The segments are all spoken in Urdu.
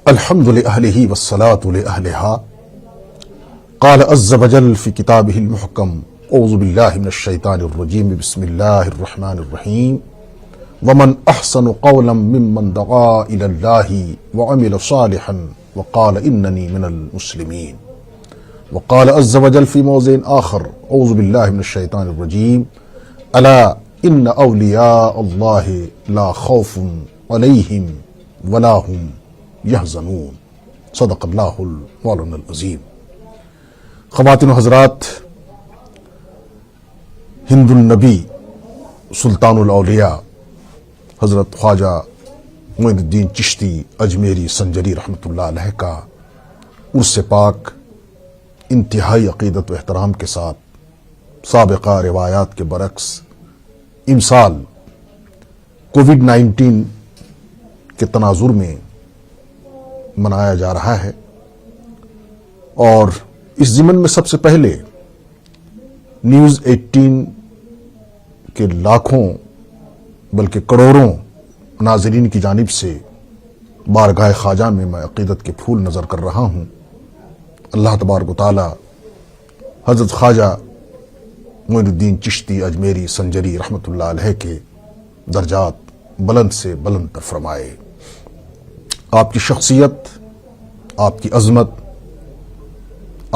الحمد لأهله والصلاة لأهلها قال عز وجل في كتابه المحكم أعوذ بالله من الشيطان الرجيم بسم الله الرحمن الرحيم ومن أحسن قولا ممن دعا إلى الله وعمل صالحا وقال إنني من المسلمين وقال عز وجل في موضع آخر أعوذ بالله من الشيطان الرجيم ألا إن أولياء الله لا خوف عليهم ولا هم يحزنون صدق اللہ المولانا العظیم۔ خواتین و حضرات، ہند النبی سلطان الاولیاء حضرت خواجہ معین الدین چشتی اجمیری سنجری رحمۃ اللہ علیہ کا عرس پاک انتہائی عقیدت و احترام کے ساتھ سابقہ روایات کے برعکس امسال کووڈ-19 کے تناظر میں منایا جا رہا ہے، اور اس ضمن میں سب سے پہلے نیوز 18 کے لاکھوں بلکہ کروڑوں ناظرین کی جانب سے بارگاہ خواجہ میں عقیدت کے پھول نظر کر رہا ہوں۔ اللہ تبارک و تعالی حضرت خواجہ معین الدین چشتی اجمیری سنجری رحمۃ اللہ علیہ کے درجات بلند سے بلند تر فرمائے۔ آپ کی شخصیت، آپ کی عظمت،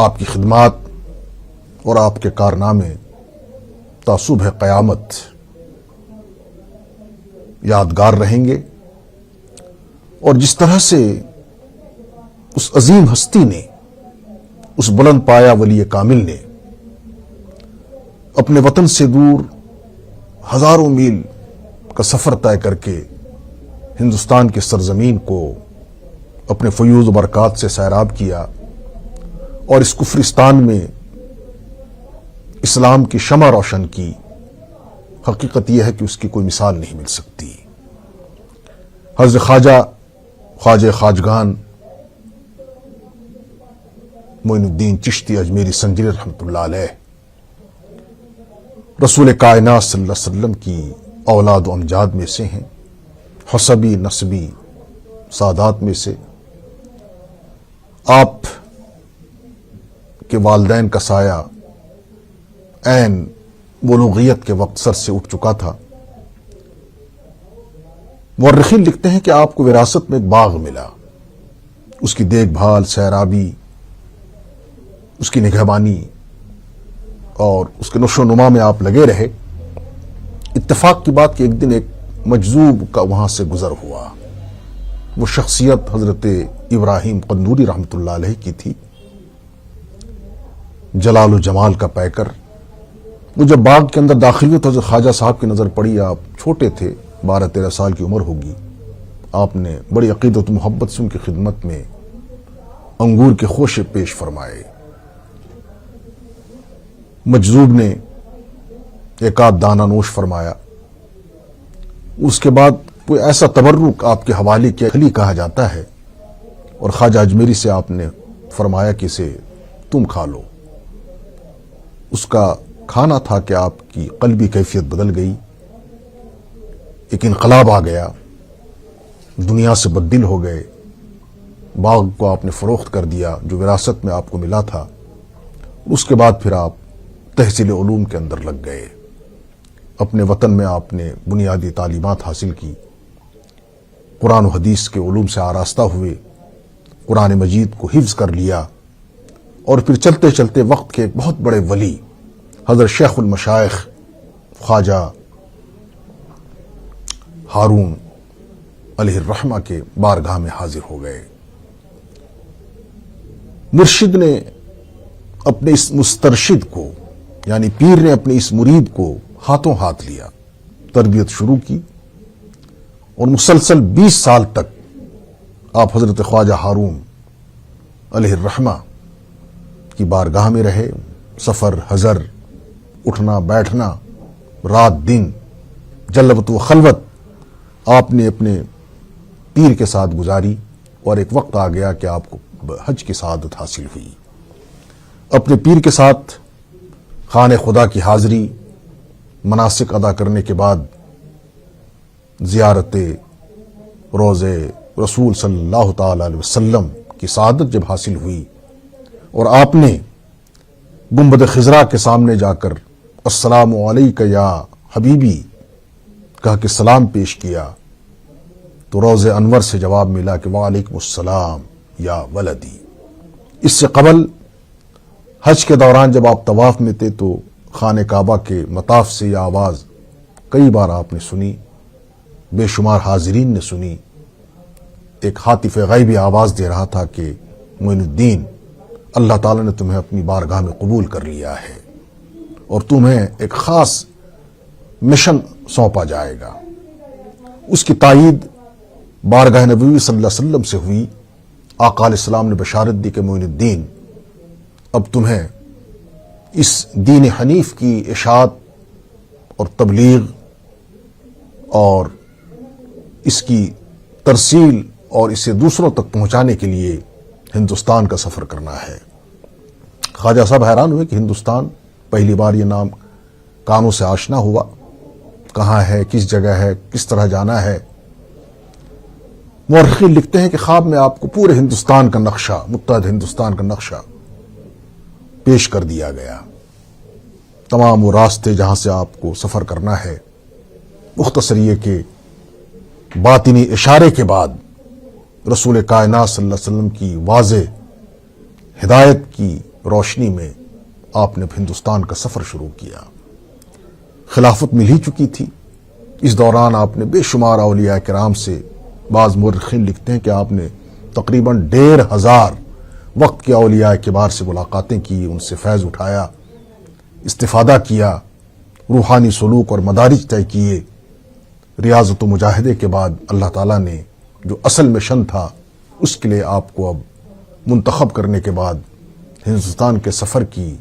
آپ کی خدمات اور آپ کے کارنامے تا صبح قیامت یادگار رہیں گے، اور جس طرح سے اس عظیم ہستی نے، اس بلند پایا ولی کامل نے اپنے وطن سے دور ہزاروں میل کا سفر طے کر کے ہندوستان کی سرزمین کو اپنے فیوز و برکات سے سیراب کیا، اور اس کفرستان میں اسلام کی شمع روشن کی، حقیقت یہ ہے کہ اس کی کوئی مثال نہیں مل سکتی۔ حضرت خواجہ خواجگان معین الدین چشتی اجمیری سنجری رحمۃ اللہ علیہ رسول کائنات صلی اللہ علیہ وسلم کی اولاد و امجاد میں سے ہیں، حسبی نسبی سادات میں سے۔ آپ کے والدین کا سایہ عین بلوغیت کے وقت سر سے اٹھ چکا تھا۔ مورخین لکھتے ہیں کہ آپ کو وراثت میں ایک باغ ملا، اس کی دیکھ بھال، سیرابی، اس کی نگہبانی اور اس کے نشو و نما میں آپ لگے رہے۔ اتفاق کی بات کہ ایک دن ایک مجذوب کا وہاں سے گزر ہوا۔ وہ شخصیت حضرت ابراہیم قنوری رحمۃ اللہ علیہ کی تھی، جلال و جمال کا پیکر۔ وہ جب باغ کے اندر داخل ہوئے تو حضرت خواجہ صاحب کی نظر پڑی۔ آپ چھوٹے تھے، 12-13 سال کی عمر ہوگی۔ آپ نے بڑی عقیدت و محبت سے ان کی خدمت میں انگور کے خوشے پیش فرمائے۔ مجذوب نے ایک آدھ دانہ نوش فرمایا۔ اس کے بعد کوئی ایسا تبرک آپ کے حوالے کیا، خلی کہا جاتا ہے، اور خواجہ اجمیری سے آپ نے فرمایا کہ اسے تم کھا لو۔ اس کا کھانا تھا کہ آپ کی قلبی کیفیت بدل گئی، ایک انقلاب آ گیا، دنیا سے بددل ہو گئے۔ باغ کو آپ نے فروخت کر دیا جو وراثت میں آپ کو ملا تھا۔ اس کے بعد پھر آپ تحصیل علوم کے اندر لگ گئے۔ اپنے وطن میں آپ نے بنیادی تعلیمات حاصل کی، قرآن و حدیث کے علوم سے آراستہ ہوئے، قرآن مجید کو حفظ کر لیا، اور پھر چلتے چلتے وقت کے ایک بہت بڑے ولی حضرت شیخ المشائخ خواجہ ہارون علیہ الرحمہ کے بارگاہ میں حاضر ہو گئے۔ مرشد نے اپنے اس مسترشد کو، یعنی پیر نے اپنے اس مرید کو ہاتھوں ہاتھ لیا، تربیت شروع کی، اور مسلسل 20 سال تک آپ حضرت خواجہ ہارون علیہ الرحمہ کی بارگاہ میں رہے۔ سفر، حضر، اٹھنا بیٹھنا، رات دن، جلوت و خلوت آپ نے اپنے پیر کے ساتھ گزاری، اور ایک وقت آ گیا کہ آپ کو حج کی سعادت حاصل ہوئی۔ اپنے پیر کے ساتھ خانہ خدا کی حاضری، مناسک ادا کرنے کے بعد زیارت روضے رسول صلی اللہ تعالی علیہ وسلم کی سعادت جب حاصل ہوئی اور آپ نے گنبد خضرا کے سامنے جا کر السلام علیک یا حبیبی کہا کہ سلام پیش کیا تو روض انور سے جواب ملا کہ وعلیکم السلام یا ولدی۔ اس سے قبل حج کے دوران جب آپ طواف میں تھے تو خانہ کعبہ کے مطاف سے یہ آواز کئی بار آپ نے سنی، بے شمار حاضرین نے سنی۔ ایک ہاتف غیبی آواز دے رہا تھا کہ معین الدین، اللہ تعالیٰ نے تمہیں اپنی بارگاہ میں قبول کر لیا ہے اور تمہیں ایک خاص مشن سونپا جائے گا۔ اس کی تائید بارگاہ نبوی صلی اللہ علیہ وسلم سے ہوئی۔ آقا علیہ السلام نے بشارت دی کہ معین الدین، اب تمہیں اس دین حنیف کی اشاعت اور تبلیغ اور اس کی ترسیل اور اسے دوسروں تک پہنچانے کے لیے ہندوستان کا سفر کرنا ہے۔ خواجہ صاحب حیران ہوئے کہ ہندوستان، پہلی بار یہ نام کانوں سے آشنا ہوا، کہاں ہے، کس جگہ ہے، کس طرح جانا ہے۔ مورخین لکھتے ہیں کہ خواب میں آپ کو پورے ہندوستان کا نقشہ، متحد ہندوستان کا نقشہ پیش کر دیا گیا، تمام وہ راستے جہاں سے آپ کو سفر کرنا ہے۔ مختصر یہ کہ باطنی اشارے کے بعد رسول کائنات صلی اللہ علیہ وسلم کی واضح ہدایت کی روشنی میں آپ نے ہندوستان کا سفر شروع کیا۔ خلافت مل ہی چکی تھی۔ اس دوران آپ نے بے شمار اولیاء کرام سے، بعض مورخین لکھتے ہیں کہ آپ نے تقریباً 1500 وقت کے اولیاء کبار سے ملاقاتیں کی، ان سے فیض اٹھایا، استفادہ کیا، روحانی سلوک اور مدارج طے کیے۔ ریاضت و مجاہدے کے بعد اللہ تعالیٰ نے جو اصل مشن تھا اس کے لیے آپ کو اب منتخب کرنے کے بعد ہندوستان کے سفر کی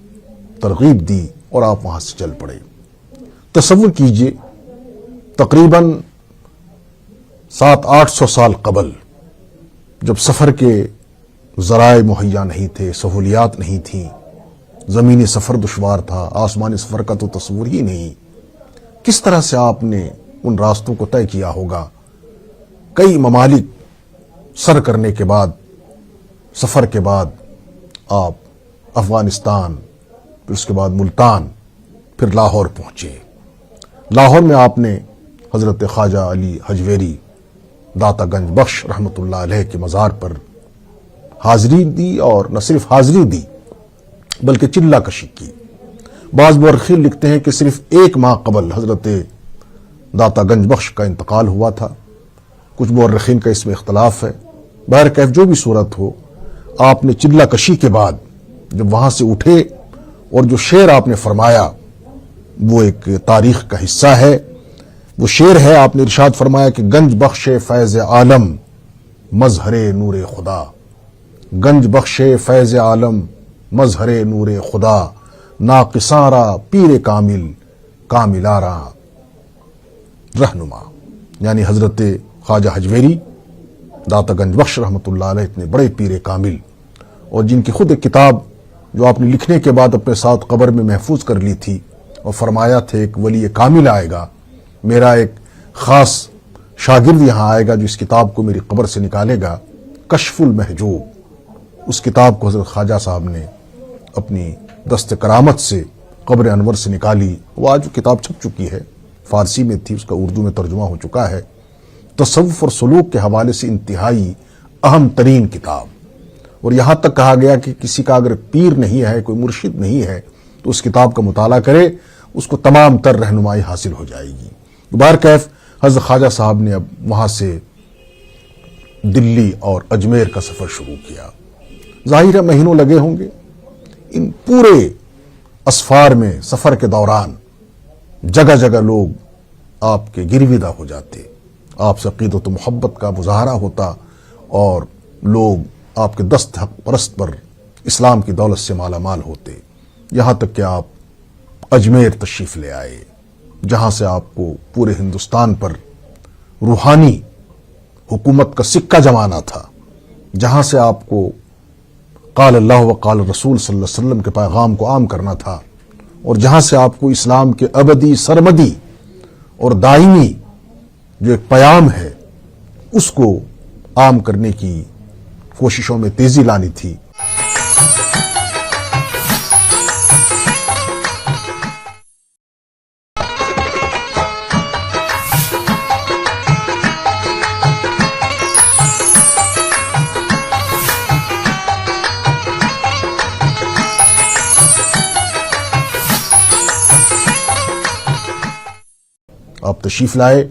ترغیب دی اور آپ وہاں سے چل پڑے۔ تصور کیجئے تقریباً 700-800 سال قبل، جب سفر کے ذرائع مہیا نہیں تھے، سہولیات نہیں تھیں، زمینی سفر دشوار تھا، آسمانی سفر کا تو تصور ہی نہیں، کس طرح سے آپ نے ان راستوں کو طے کیا ہوگا؟ کئی ممالک سر کرنے کے بعد، سفر کے بعد آپ افغانستان، پھر اس کے بعد ملتان، پھر لاہور پہنچے۔ لاہور میں آپ نے حضرت خواجہ علی حجویری داتا گنج بخش رحمۃ اللہ علیہ کے مزار پر حاضری دی، اور نہ صرف حاضری دی بلکہ چلہ کشی کی۔ بعض مورخین لکھتے ہیں کہ صرف 1 ماہ قبل حضرت داتا گنج بخش کا انتقال ہوا تھا۔ کچھ مورخین کا اس میں اختلاف ہے۔ بہرکیف جو بھی صورت ہو، آپ نے چلہ کشی کے بعد جب وہاں سے اٹھے اور جو شعر آپ نے فرمایا وہ ایک تاریخ کا حصہ ہے۔ وہ شعر ہے، آپ نے ارشاد فرمایا کہ گنج بخش فیض عالم مظہر نور خدا، گنج بخش فیض عالم مظہر نور خدا، ناقصاں پیر کامل کاملارا رہنما۔ یعنی حضرت خواجہ حجویری داتا گنج بخش رحمۃ اللہ علیہ اتنے بڑے پیر کامل، اور جن کی خود ایک کتاب جو آپ نے لکھنے کے بعد اپنے ساتھ قبر میں محفوظ کر لی تھی، اور فرمایا تھا ایک ولی کامل آئے گا، میرا ایک خاص شاگرد یہاں آئے گا جو اس کتاب کو میری قبر سے نکالے گا، کشف المحجوب۔ اس کتاب کو حضرت خواجہ صاحب نے اپنی دست کرامت سے قبر انور سے نکالی۔ وہ آج کتاب چھپ چکی ہے، فارسی میں تھی، اس کا اردو میں ترجمہ ہو چکا ہے۔ تصوف اور سلوک کے حوالے سے انتہائی اہم ترین کتاب، اور یہاں تک کہا گیا کہ کسی کا اگر پیر نہیں ہے، کوئی مرشد نہیں ہے، تو اس کتاب کا مطالعہ کرے، اس کو تمام تر رہنمائی حاصل ہو جائے گی۔ بہرکیف حضرت خواجہ صاحب نے اب وہاں سے دلی اور اجمیر کا سفر شروع کیا۔ ظاہر ہے مہینوں لگے ہوں گے۔ ان پورے اسفار میں، سفر کے دوران جگہ جگہ لوگ آپ کے گرویدہ ہو جاتے، آپ سے عقیدت و محبت کا مظاہرہ ہوتا، اور لوگ آپ کے دست حق پرست پر اسلام کی دولت سے مالا مال ہوتے، یہاں تک کہ آپ اجمیر تشریف لے آئے، جہاں سے آپ کو پورے ہندوستان پر روحانی حکومت کا سکہ جمانا تھا، جہاں سے آپ کو قال اللہ و قال رسول صلی اللہ علیہ وسلم کے پیغام کو عام کرنا تھا، اور جہاں سے آپ کو اسلام کے ابدی، سرمدی اور دائمی جو ایک پیام ہے اس کو عام کرنے کی کوششوں میں تیزی لانی تھی۔ آپ تشریف لائے۔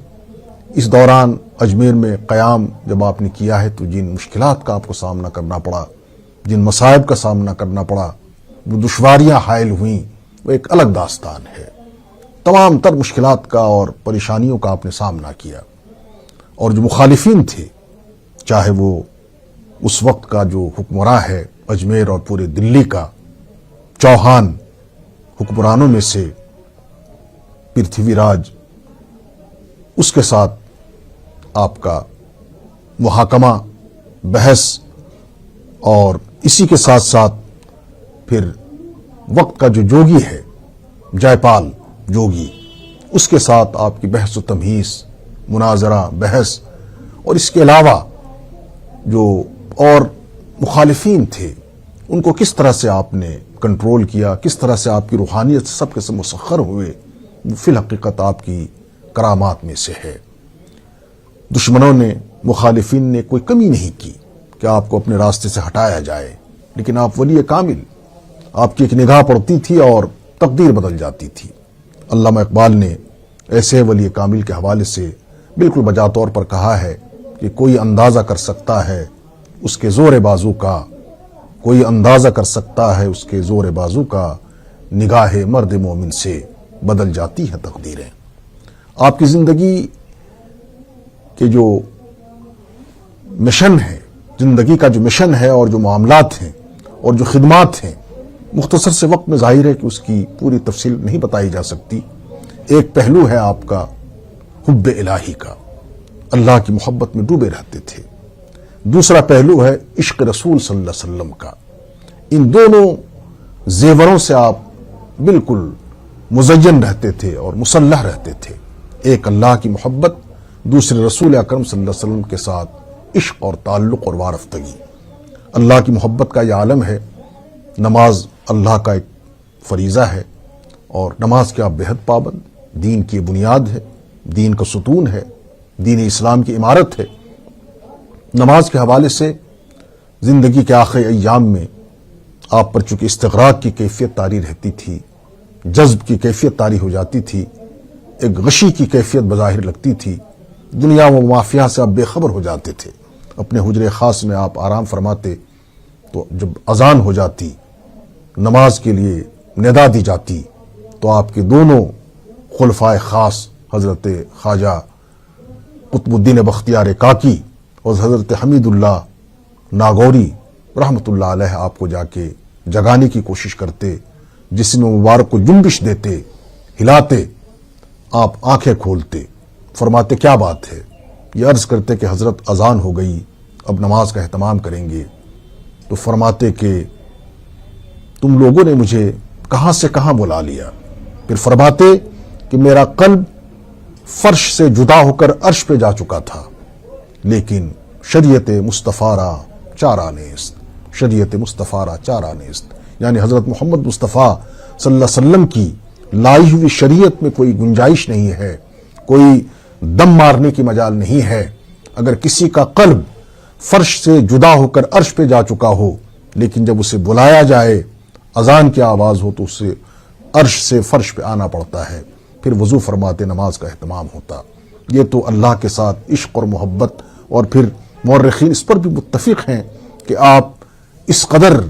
اس دوران اجمیر میں قیام جب آپ نے کیا ہے تو جن مشکلات کا آپ کو سامنا کرنا پڑا، جن مصائب کا سامنا کرنا پڑا، جو دشواریاں حائل ہوئیں، وہ ایک الگ داستان ہے۔ تمام تر مشکلات کا اور پریشانیوں کا آپ نے سامنا کیا، اور جو مخالفین تھے، چاہے وہ اس وقت کا جو حکمراں ہے اجمیر اور پورے دلی کا، چوہان حکمرانوں میں سے پرتھوی راج، اس کے ساتھ آپ کا محاکمہ، بحث، اور اسی کے ساتھ ساتھ پھر وقت کا جو جوگی ہے جے پال جوگی، اس کے ساتھ آپ کی بحث و تمہیس، مناظرہ، بحث، اور اس کے علاوہ جو اور مخالفین تھے ان کو کس طرح سے آپ نے کنٹرول کیا، کس طرح سے آپ کی روحانیت سب کے سب مسخر ہوئے، وہ فی الحقیقت آپ کی کرامات میں سے ہے۔ دشمنوں نے، مخالفین نے کوئی کمی نہیں کی کہ آپ کو اپنے راستے سے ہٹایا جائے، لیکن آپ ولی کامل، آپ کی ایک نگاہ پڑتی تھی اور تقدیر بدل جاتی تھی۔ علامہ اقبال نے ایسے ولی کامل کے حوالے سے بالکل بجا طور پر کہا ہے کہ کوئی اندازہ کر سکتا ہے اس کے زور بازو کا، کوئی اندازہ کر سکتا ہے اس کے زور بازو کا، نگاہ مرد مومن سے بدل جاتی ہے تقدیریں۔ آپ کی زندگی کے جو مشن ہے، زندگی کا جو مشن ہے، اور جو معاملات ہیں اور جو خدمات ہیں، مختصر سے وقت میں ظاہر ہے کہ اس کی پوری تفصیل نہیں بتائی جا سکتی۔ ایک پہلو ہے آپ کا حب الہی کا، اللہ کی محبت میں ڈوبے رہتے تھے۔ دوسرا پہلو ہے عشق رسول صلی اللہ علیہ وسلم کا۔ ان دونوں زیوروں سے آپ بالکل مزین رہتے تھے اور مسلح رہتے تھے۔ ایک اللہ کی محبت، دوسرے رسول اکرم صلی اللہ علیہ وسلم کے ساتھ عشق اور تعلق اور وارفتگی۔ اللہ کی محبت کا یہ عالم ہے۔ نماز اللہ کا ایک فریضہ ہے، اور نماز کے آپ بہت پابند، دین کی بنیاد ہے، دین کا ستون ہے، دین اسلام کی عمارت ہے۔ نماز کے حوالے سے زندگی کے آخری ایام میں آپ پر چونکہ استغراق کی کیفیت طاری رہتی تھی، جذب کی کیفیت طاری ہو جاتی تھی، ایک غشی کی کیفیت بظاہر لگتی تھی، دنیا و مافیہ سے آپ بے خبر ہو جاتے تھے۔ اپنے حجرے خاص میں آپ آرام فرماتے تو جب اذان ہو جاتی، نماز کے لیے ندا دی جاتی، تو آپ کے دونوں خلفائے خاص حضرت خواجہ قطب الدین بختیار کاکی اور حضرت حمید اللہ ناگوری رحمۃ اللہ علیہ آپ کو جا کے جگانے کی کوشش کرتے، جسم مبارک کو جنبش دیتے، ہلاتے، آپ آنکھیں کھولتے، فرماتے کیا بات ہے؟ یہ عرض کرتے کہ حضرت اذان ہو گئی، اب نماز کا اہتمام کریں گے۔ تو فرماتے کہ تم لوگوں نے مجھے کہاں سے کہاں بلا لیا۔ پھر فرماتے کہ میرا قلب فرش سے جدا ہو کر عرش پہ جا چکا تھا، لیکن شریعت مصطفیٰ را چارہ نیست، شریعت مصطفیٰ را چارہ نیست، یعنی حضرت محمد مصطفیٰ صلی اللہ علیہ وسلم کی لائی ہوئی شریعت میں کوئی گنجائش نہیں ہے، کوئی دم مارنے کی مجال نہیں ہے۔ اگر کسی کا قلب فرش سے جدا ہو کر عرش پہ جا چکا ہو، لیکن جب اسے بلایا جائے، اذان کی آواز ہو، تو اسے عرش سے فرش پہ آنا پڑتا ہے، پھر وضو فرماتے، نماز کا اہتمام ہوتا۔ یہ تو اللہ کے ساتھ عشق اور محبت، اور پھر مورخین اس پر بھی متفق ہیں کہ آپ اس قدر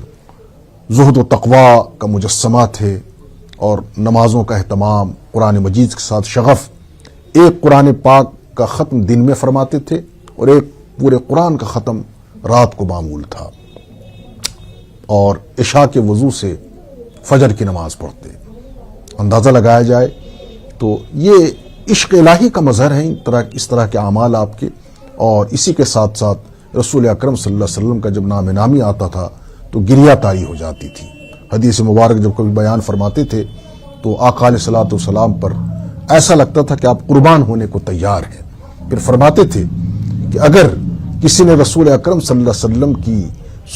زہد و تقوی کا مجسمہ تھے، اور نمازوں کا اہتمام، قرآن مجید کے ساتھ شغف۔ ایک قرآن پاک کا ختم دن میں فرماتے تھے، اور ایک پورے قرآن کا ختم رات کو معمول تھا، اور عشاء کے وضو سے فجر کی نماز پڑھتے۔ اندازہ لگایا جائے تو یہ عشق الہی کا مظہر ہے اس طرح کے اعمال آپ کے۔ اور اسی کے ساتھ ساتھ رسول اکرم صلی اللہ علیہ وسلم کا جب نام نامی آتا تھا تو گریہ طاری ہو جاتی تھی۔ حدیث مبارک جب کبھی بیان فرماتے تھے تو آقا علیہ الصلوۃ والسلام پر ایسا لگتا تھا کہ آپ قربان ہونے کو تیار ہیں۔ پھر فرماتے تھے کہ اگر کسی نے رسول اکرم صلی اللہ علیہ وسلم کی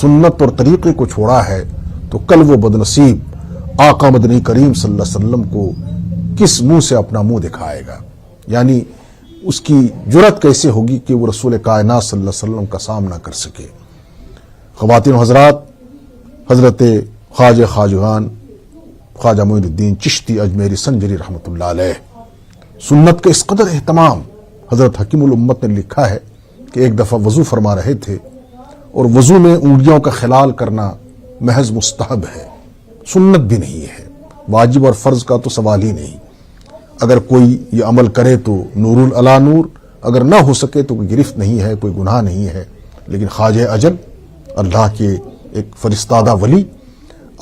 سنت اور طریقے کو چھوڑا ہے تو کل وہ بدنصیب آقا مدنی کریم صلی اللہ علیہ وسلم کو کس منہ سے اپنا منہ دکھائے گا، یعنی اس کی جرت کیسے ہوگی کہ وہ رسول کائنات صلی اللہ علیہ وسلم کا سامنا کر سکے۔ خواتین و حضرات، حضرت خواجہ خواجگان خواجہ معین الدین چشتی اجمیری سنجری رحمۃ اللہ علیہ سنت کا اس قدر اہتمام، حضرت حکیم الامت نے لکھا ہے کہ ایک دفعہ وضو فرما رہے تھے اور وضو میں انگلیوں کا خلال کرنا محض مستحب ہے، سنت بھی نہیں ہے، واجب اور فرض کا تو سوال ہی نہیں۔ اگر کوئی یہ عمل کرے تو نور علی نور، اگر نہ ہو سکے تو کوئی گرفت نہیں ہے، کوئی گناہ نہیں ہے۔ لیکن خواجہ اجل اللہ کے ایک فرستادہ ولی،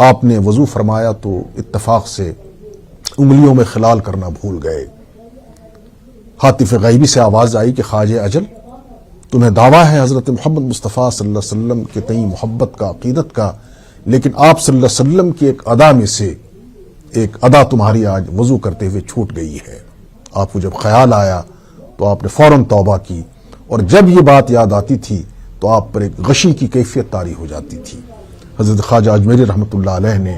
آپ نے وضو فرمایا تو اتفاق سے انگلیوں میں خلال کرنا بھول گئے۔ ہاتف غیبی سے آواز آئی کہ خواجہ اجل، تمہیں دعویٰ ہے حضرت محمد مصطفیٰ صلی اللہ علیہ وسلم کے تئیں محبت کا، عقیدت کا، لیکن آپ صلی اللہ علیہ وسلم کی ایک ادا میں سے ایک ادا تمہاری آج وضو کرتے ہوئے چھوٹ گئی ہے۔ آپ کو جب خیال آیا تو آپ نے فوراً توبہ کی، اور جب یہ بات یاد آتی تھی تو آپ پر ایک غشی کی کیفیت طاری ہو جاتی تھی۔ حضرت خواجہ اجمیری رحمۃ اللہ علیہ نے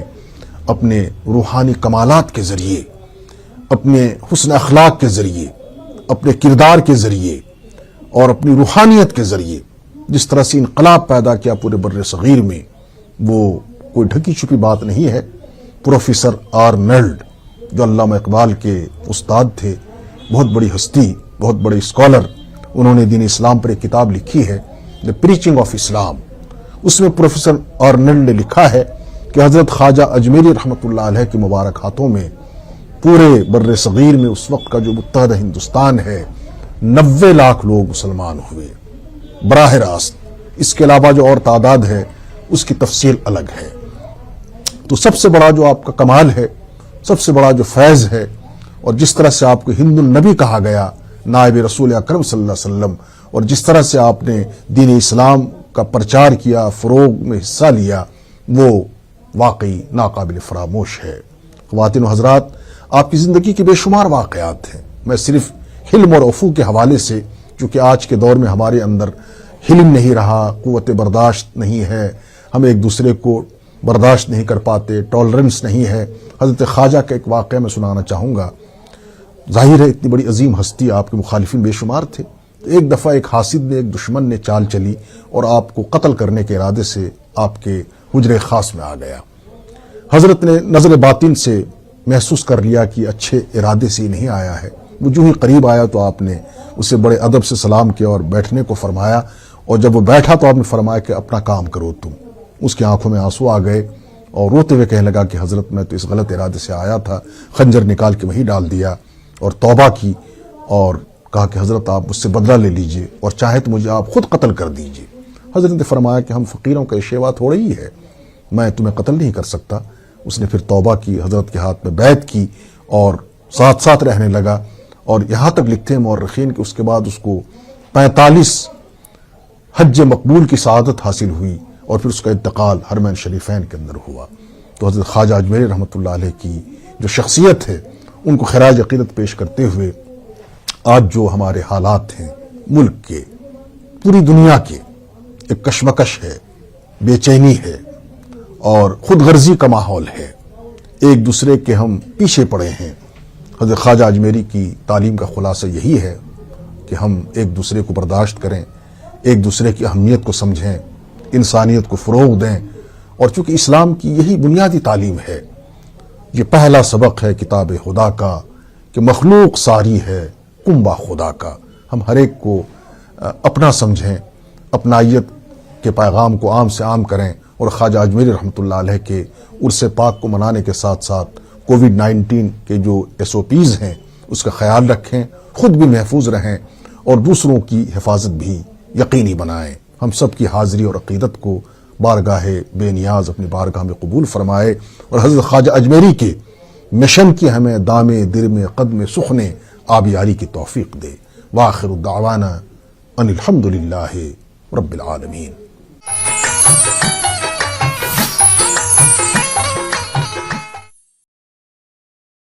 اپنے روحانی کمالات کے ذریعے، اپنے حسن اخلاق کے ذریعے، اپنے کردار کے ذریعے اور اپنی روحانیت کے ذریعے جس طرح سے انقلاب پیدا کیا پورے بر صغیر میں، وہ کوئی ڈھکی چھپی بات نہیں ہے۔ پروفیسر آرنلڈ، جو علامہ اقبال کے استاد تھے، بہت بڑی ہستی، بہت بڑے اسکالر، انہوں نے دین اسلام پر ایک کتاب لکھی ہے دی پریچنگ آف اسلام۔ اس میں پروفیسر آرنلڈ نے لکھا ہے کہ حضرت خواجہ اجمیری رحمۃ اللہ علیہ کے مبارک ہاتھوں میں پورے بر صغیر میں اس وقت کا جو متحدہ ہندوستان ہے 90 لاکھ لوگ مسلمان ہوئے براہ راست۔ اس کے علاوہ جو اور تعداد ہے اس کی تفصیل الگ ہے۔ تو سب سے بڑا جو آپ کا کمال ہے، سب سے بڑا جو فیض ہے، اور جس طرح سے آپ کو ہند النبی کہا گیا، نائب رسول اکرم صلی اللہ علیہ وسلم، اور جس طرح سے آپ نے دین اسلام کا پرچار کیا، فروغ میں حصہ لیا، وہ واقعی ناقابل فراموش ہے۔ خواتین و حضرات، آپ کی زندگی کے بے شمار واقعات ہیں۔ میں صرف حلم اور عفو کے حوالے سے، چونکہ آج کے دور میں ہمارے اندر حلم نہیں رہا، قوت برداشت نہیں ہے، ہم ایک دوسرے کو برداشت نہیں کر پاتے، ٹالرنس نہیں ہے۔ حضرت خواجہ کا ایک واقعہ میں سنانا چاہوں گا۔ ظاہر ہے اتنی بڑی عظیم ہستی، آپ کے مخالفین بے شمار تھے۔ ایک دفعہ ایک حاسد نے، ایک دشمن نے چال چلی اور آپ کو قتل کرنے کے ارادے سے آپ کے حجرے خاص میں آ گیا۔ حضرت نے نظر باطن سے محسوس کر لیا کہ اچھے ارادے سے ہی نہیں آیا ہے۔ وہ جو ہی قریب آیا تو آپ نے اسے بڑے ادب سے سلام کیا اور بیٹھنے کو فرمایا، اور جب وہ بیٹھا تو آپ نے فرمایا کہ اپنا کام کرو تم۔ اس کی آنکھوں میں آنسو آ گئے اور روتے ہوئے کہنے لگا کہ حضرت میں تو اس غلط ارادے سے آیا تھا، خنجر نکال کے وہیں ڈال دیا اور توبہ کی، اور کہا کہ حضرت آپ مجھ سے بدلہ لے لیجئے اور چاہے تو مجھے آپ خود قتل کر دیجئے۔ حضرت نے فرمایا کہ ہم فقیروں کا یہ شیوا تھوڑا ہی ہے، میں تمہیں قتل نہیں کر سکتا۔ اس نے پھر توبہ کی، حضرت کے ہاتھ میں بیعت کی اور ساتھ ساتھ رہنے لگا، اور یہاں تک لکھتے ہیں مورخین کہ اس کے بعد اس کو 45 حج مقبول کی سعادت حاصل ہوئی، اور پھر اس کا انتقال حرمین شریفین کے اندر ہوا۔ تو حضرت خواجہ اجمیری رحمۃ اللہ علیہ کی جو شخصیت ہے، ان کو خراج عقیدت پیش کرتے ہوئے آج جو ہمارے حالات ہیں ملک کے، پوری دنیا کے، ایک کشمکش ہے، بے چینی ہے اور خود غرضی کا ماحول ہے، ایک دوسرے کے ہم پیچھے پڑے ہیں۔ حضرت خواجہ اجمیری کی تعلیم کا خلاصہ یہی ہے کہ ہم ایک دوسرے کو برداشت کریں، ایک دوسرے کی اہمیت کو سمجھیں، انسانیت کو فروغ دیں، اور چونکہ اسلام کی یہی بنیادی تعلیم ہے، یہ پہلا سبق ہے کتاب خدا کا کہ مخلوق ساری ہے کنبہ خدا کا۔ ہم ہر ایک کو اپنا سمجھیں، اپنائیت کے پیغام کو عام سے عام کریں، اور خواجہ اجمیری رحمۃ اللہ علیہ کے عرس پاک کو منانے کے ساتھ ساتھ کووڈ-19 کے جو SOPs ہیں اس کا خیال رکھیں، خود بھی محفوظ رہیں اور دوسروں کی حفاظت بھی یقینی بنائیں۔ ہم سب کی حاضری اور عقیدت کو بارگاہ بے نیاز اپنی بارگاہ میں قبول فرمائے، اور حضرت خواجہ اجمیری کے مشن کی ہمیں دامے درم قدم سخنے آبیاری کی توفیق دے۔ وآخر دعوانا ان الحمد للہ رب العالمین۔